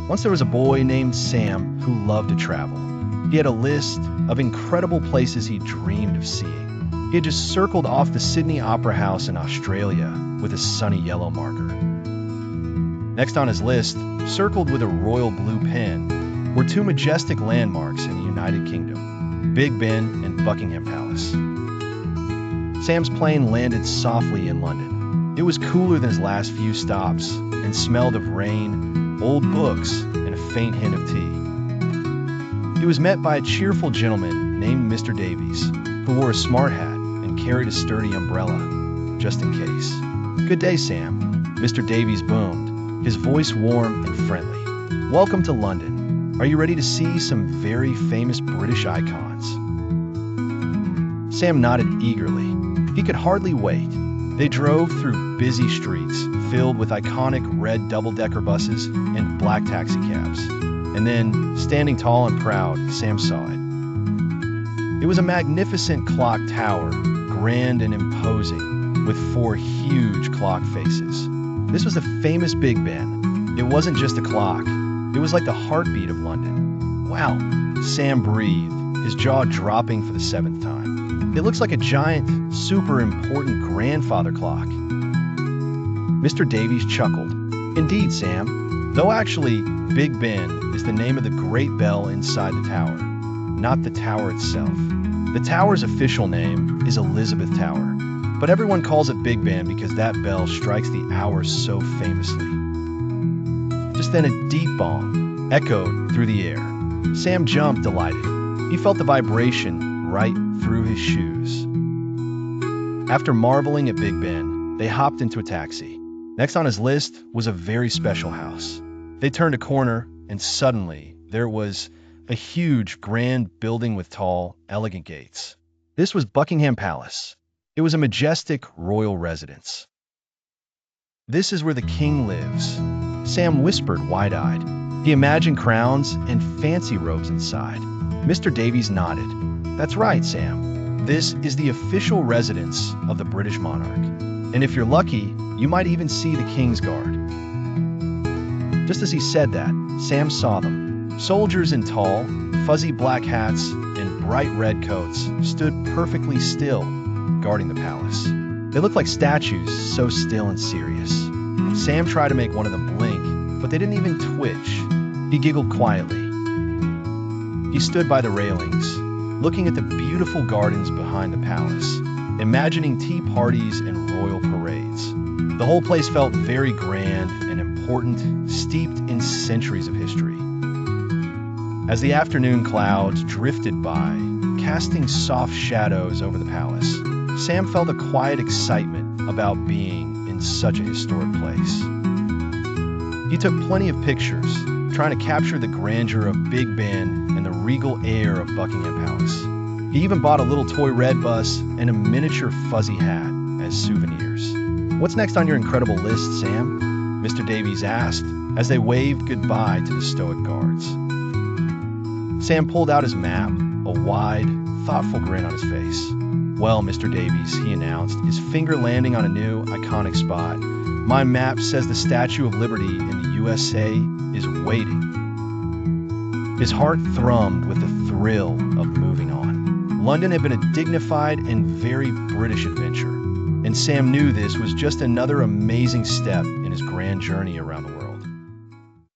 Once there was a boy named Sam who loved to travel. He had a list of incredible places he dreamed of seeing. He had just circled off the Sydney Opera House in Australia with a sunny yellow marker. Next on his list, circled with a royal blue pen, were two majestic landmarks in the United Kingdom, Big Ben and Buckingham Palace. Sam's plane landed softly in London. It was cooler than his last few stops and smelled of rain, old books, and a faint hint of tea. He was met by a cheerful gentleman named Mr. Davies, who wore a smart hat and carried a sturdy umbrella, just in case. "Good day, Sam," Mr. Davies boomed, his voice warm and friendly. "Welcome to London. Are you ready to see some very famous British icons?" Sam nodded eagerly. He could hardly wait. They drove through busy streets filled with iconic red double-decker buses and black taxicabs. And then, standing tall and proud, Sam saw it. It was a magnificent clock tower, grand and imposing, with four huge clock faces. This was the famous Big Ben. It wasn't just a clock. It was like the heartbeat of London. "Wow," Sam breathed, his jaw dropping for the seventh time. "It looks like a giant, super important grandfather clock." Mr. Davies chuckled. "Indeed, Sam. Though actually, Big Ben is the name of the great bell inside the tower, not the tower itself. The tower's official name is Elizabeth Tower, but everyone calls it Big Ben because that bell strikes the hours so famously." Just then a deep bong echoed through the air. Sam jumped, delighted. He felt the vibration right through his shoes. After marveling at Big Ben, they hopped into a taxi. Next on his list was a very special house. They turned a corner, and suddenly there was a huge, grand building with tall, elegant gates. This was Buckingham Palace. It was a majestic royal residence. "This is where the king lives," Sam whispered, wide-eyed. He imagined crowns and fancy robes inside. Mr. Davies nodded. "That's right, Sam. This is the official residence of the British monarch. And if you're lucky, you might even see the King's Guard." Just as he said that, Sam saw them. Soldiers in tall, fuzzy black hats and bright red coats stood perfectly still, guarding the palace. They looked like statues, so still and serious. Sam tried to make one of them blink, but they didn't even twitch. He giggled quietly. He stood by the railings, looking at the beautiful gardens behind the palace, imagining tea parties and royal parades. The whole place felt very grand and important, steeped in centuries of history. As the afternoon clouds drifted by, casting soft shadows over the palace, Sam felt a quiet excitement about being in such a historic place. He took plenty of pictures, trying to capture the grandeur of Big Ben and the regal air of Buckingham Palace. He even bought a little toy red bus and a miniature fuzzy hat as souvenirs. "What's next on your incredible list, Sam?" Mr. Davies asked as they waved goodbye to the stoic guards. Sam pulled out his map, a wide, thoughtful grin on his face. "Well, Mr. Davies," he announced, his finger landing on a new, iconic spot, "my map says the Statue of Liberty in the USA is waiting." His heart thrummed with the thrill of moving on. London had been a dignified and very British adventure, and Sam knew this was just another amazing step in his grand journey around the world.